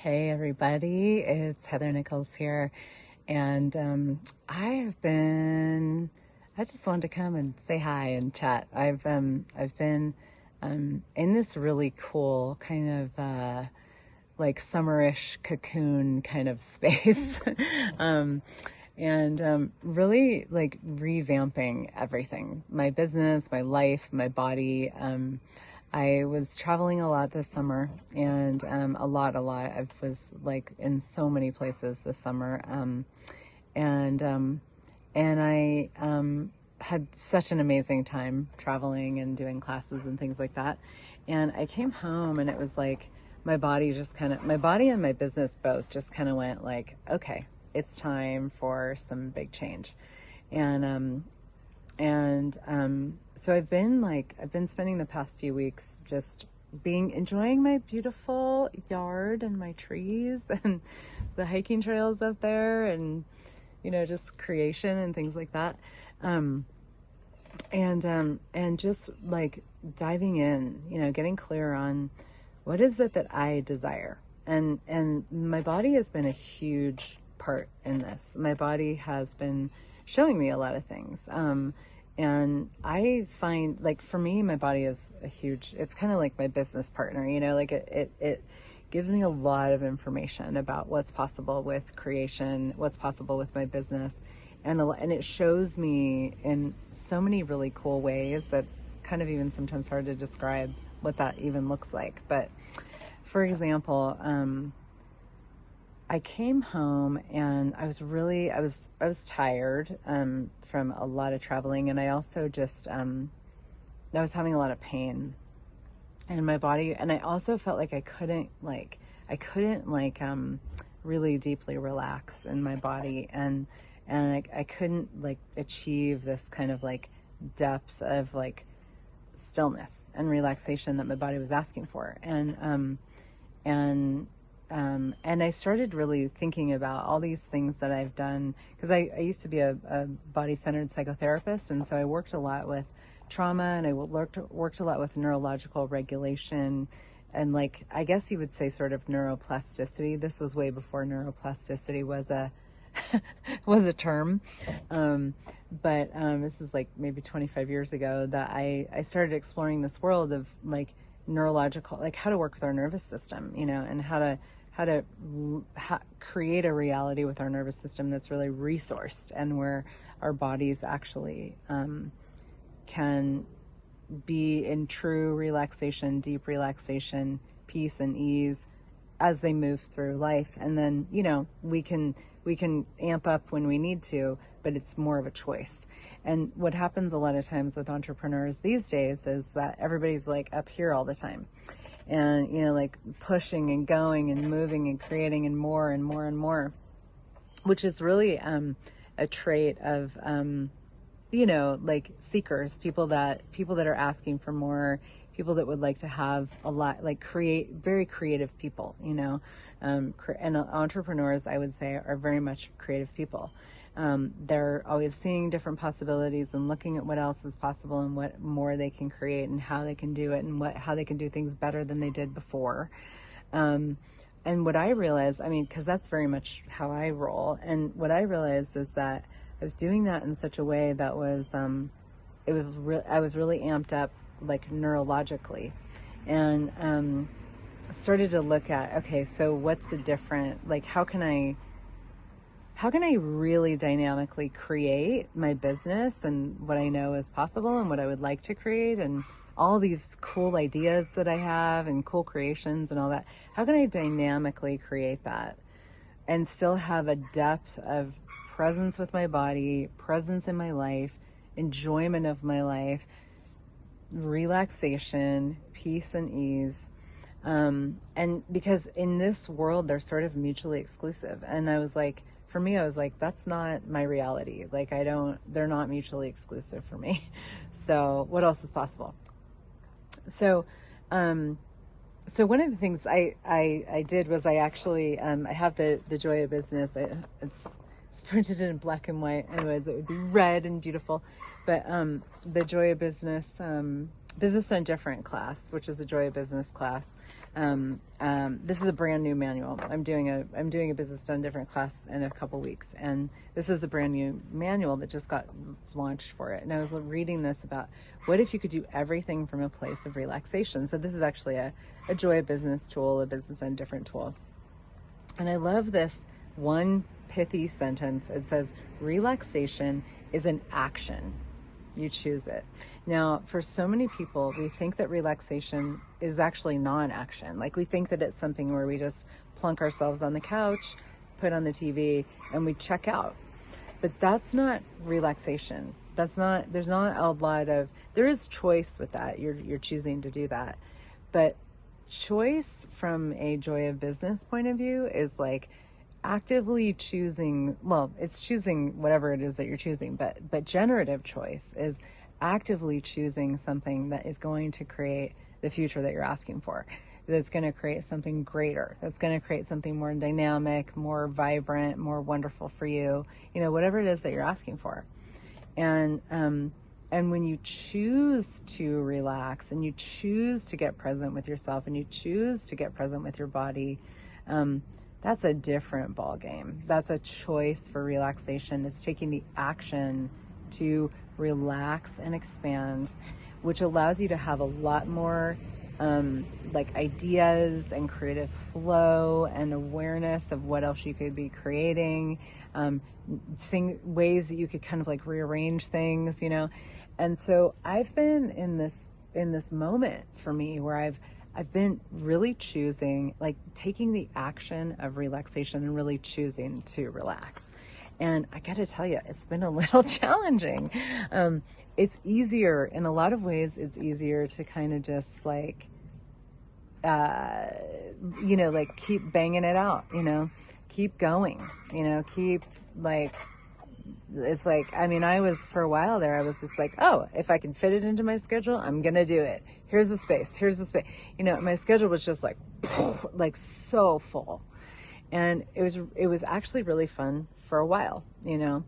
Hey everybody, it's Heather Nichols here, and I just wanted to come and say hi and chat. I've been in this really cool kind of like summerish cocoon kind of space, really like revamping everything, my business, my life, my body. I was traveling a lot this summer, and a lot. I was like in so many places this summer, and I had such an amazing time traveling and doing classes and things like that. And I came home, and it was like my body and my business both just kind of went like, okay, it's time for some big change, and so I've been spending the past few weeks just enjoying my beautiful yard and my trees and the hiking trails up there, and just creation and things like that. And just like diving in, getting clear on what is it that I desire. And my body has been a huge part in this. My body has been showing me a lot of things. And I find, like, for me, my body is it's kind of like my business partner, like it gives me a lot of information about what's possible with creation, what's possible with my business. And it shows me in so many really cool ways that's kind of even sometimes hard to describe what that even looks like. But for example, I came home and I was tired from a lot of traveling, and I also just I was having a lot of pain in my body, and I also felt like I couldn't really deeply relax in my body, and I couldn't like achieve this kind of like depth of like stillness and relaxation that my body was asking for. And I started really thinking about all these things that I've done, because I used to be a body-centered psychotherapist, and so I worked a lot with trauma, and I worked a lot with neurological regulation, and like, I guess you would say sort of neuroplasticity. This was way before neuroplasticity was a was a term. But this is like maybe 25 years ago that I started exploring this world of like neurological, like how to work with our nervous system, and how to create a reality with our nervous system that's really resourced, and where our bodies actually can be in true relaxation, deep relaxation, peace and ease as they move through life. And then, we can amp up when we need to, but it's more of a choice. And what happens a lot of times with entrepreneurs these days is that everybody's like up here all the time, and like pushing and going and moving and creating and more and more and more, which is really a trait of like seekers, people that are asking for more, people that would like to have a lot, like very creative people, and entrepreneurs, I would say, are very much creative people. They're always seeing different possibilities and looking at what else is possible and what more they can create and how they can do it, and how they can do things better than they did before. And what I realized, because that's very much how I roll, and what I realized is that I was doing that in such a way that was, I was really amped up, like neurologically, and started to look at, okay, so what's the different, like, how can I really dynamically create my business and what I know is possible and what I would like to create, and all these cool ideas that I have and cool creations and all that. How can I dynamically create that and still have a depth of presence with my body, presence in my life, enjoyment of my life, relaxation, peace and ease. And because in this world, they're sort of mutually exclusive. And for me, I was like, that's not my reality. Like, they're not mutually exclusive for me. So what else is possible? So one of the things I did was I actually, I have the Joy of Business. It's printed in black and white. Anyways, it would be red and beautiful. But the Joy of Business, Business Done Different class, which is a Joy of Business class This is a brand new manual. I'm doing a business done different class in a couple weeks, and this is the brand new manual that just got launched for it. And I was reading this about what if you could do everything from a place of relaxation. So this is actually a Joy of Business tool, a business done different tool. And I love this one pithy sentence. It says, relaxation is an action. You choose it. Now, for so many people, we think that relaxation is actually non-action. Like, we think that it's something where we just plunk ourselves on the couch, put on the TV, and we check out. But that's not relaxation. There's not a lot of, there is choice with that. You're choosing to do that. But choice from a Joy of Business point of view is like actively choosing, well, it's choosing whatever it is that you're choosing, but generative choice is actively choosing something that is going to create the future that you're asking for, that's going to create something greater, that's going to create something more dynamic, more vibrant, more wonderful for you, whatever it is that you're asking for. And when you choose to relax and you choose to get present with yourself and you choose to get present with your body, that's a different ball game. That's a choice for relaxation. It's taking the action to relax and expand, which allows you to have a lot more ideas and creative flow and awareness of what else you could be creating, ways that you could kind of like rearrange things, And so I've been in this moment for me where I've been really choosing, like taking the action of relaxation and really choosing to relax. And I got to tell you, it's been a little challenging. It's easier in a lot of ways. It's easier to kind of just like, keep banging it out, keep going, keep like, it's like, I was, for a while there, I was just like, oh, if I can fit it into my schedule, I'm going to do it. Here's the space. My schedule was just like, like so full. And it was actually really fun for a while, and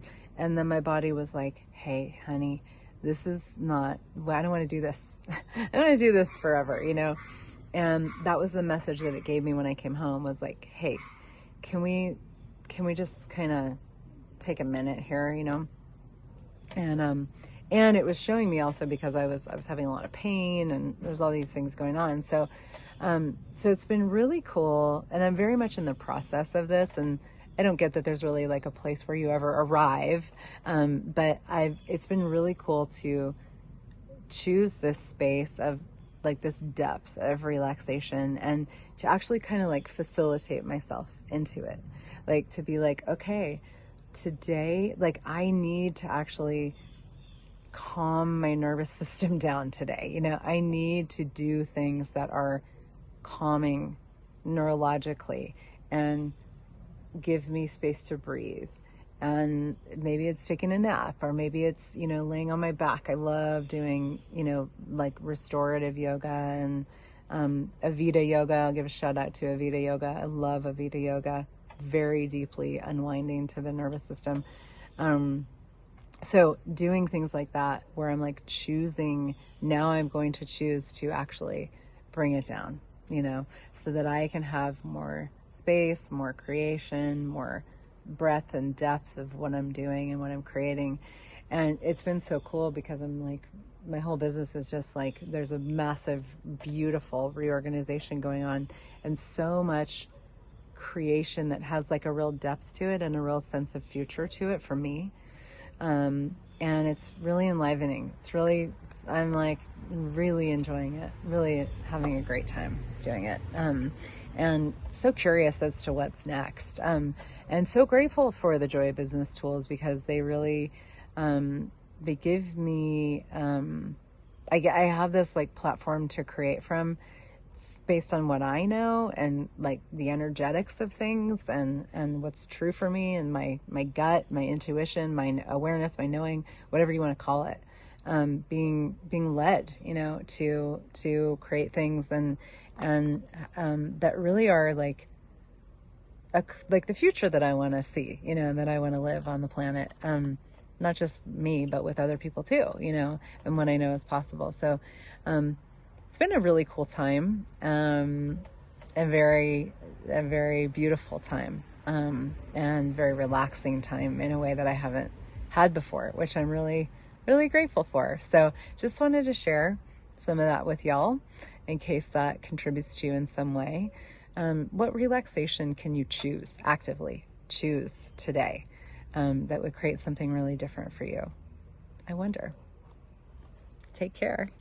then my body was like, hey, honey, this is not, I don't want to do this. I don't want to do this forever, And that was the message that it gave me when I came home, was like, hey, can we just kind of take a minute here, and it was showing me also, because I was having a lot of pain and there's all these things going on. So it's been really cool, and I'm very much in the process of this, and I don't get that there's really like a place where you ever arrive. But it's been really cool to choose this space of like this depth of relaxation, and to actually kind of like facilitate myself into it. Like to be like, okay, today, like I need to actually calm my nervous system down today. I need to do things that are calming neurologically and give me space to breathe. And maybe it's taking a nap, or maybe it's, laying on my back. I love doing, like restorative yoga and Avita yoga. I'll give a shout out to Avita yoga. I love Avita yoga. Very deeply unwinding to the nervous system. So doing things like that, where I'm like choosing, now I'm going to choose to actually bring it down, so that I can have more space, more creation, more breadth and depth of what I'm doing and what I'm creating. And it's been so cool, because I'm like, my whole business is just like, there's a massive, beautiful reorganization going on, and so much creation that has like a real depth to it and a real sense of future to it for me. And it's really enlivening. I'm like really enjoying it, really having a great time doing it. And so curious as to what's next. And so grateful for the Joy of Business tools, because they really, they give me, I have this like platform to create from, based on what I know and like the energetics of things and what's true for me, and my gut, my intuition, my awareness, my knowing, whatever you want to call it, being led, to create things and that really are like the future that I want to see, that I want to live on the planet. Not just me, but with other people too, and what I know is possible. So it's been a really cool time, a very beautiful time, and very relaxing time in a way that I haven't had before, which I'm really, really grateful for. So just wanted to share some of that with y'all in case that contributes to you in some way. What relaxation can you actively choose today, that would create something really different for you? I wonder. Take care.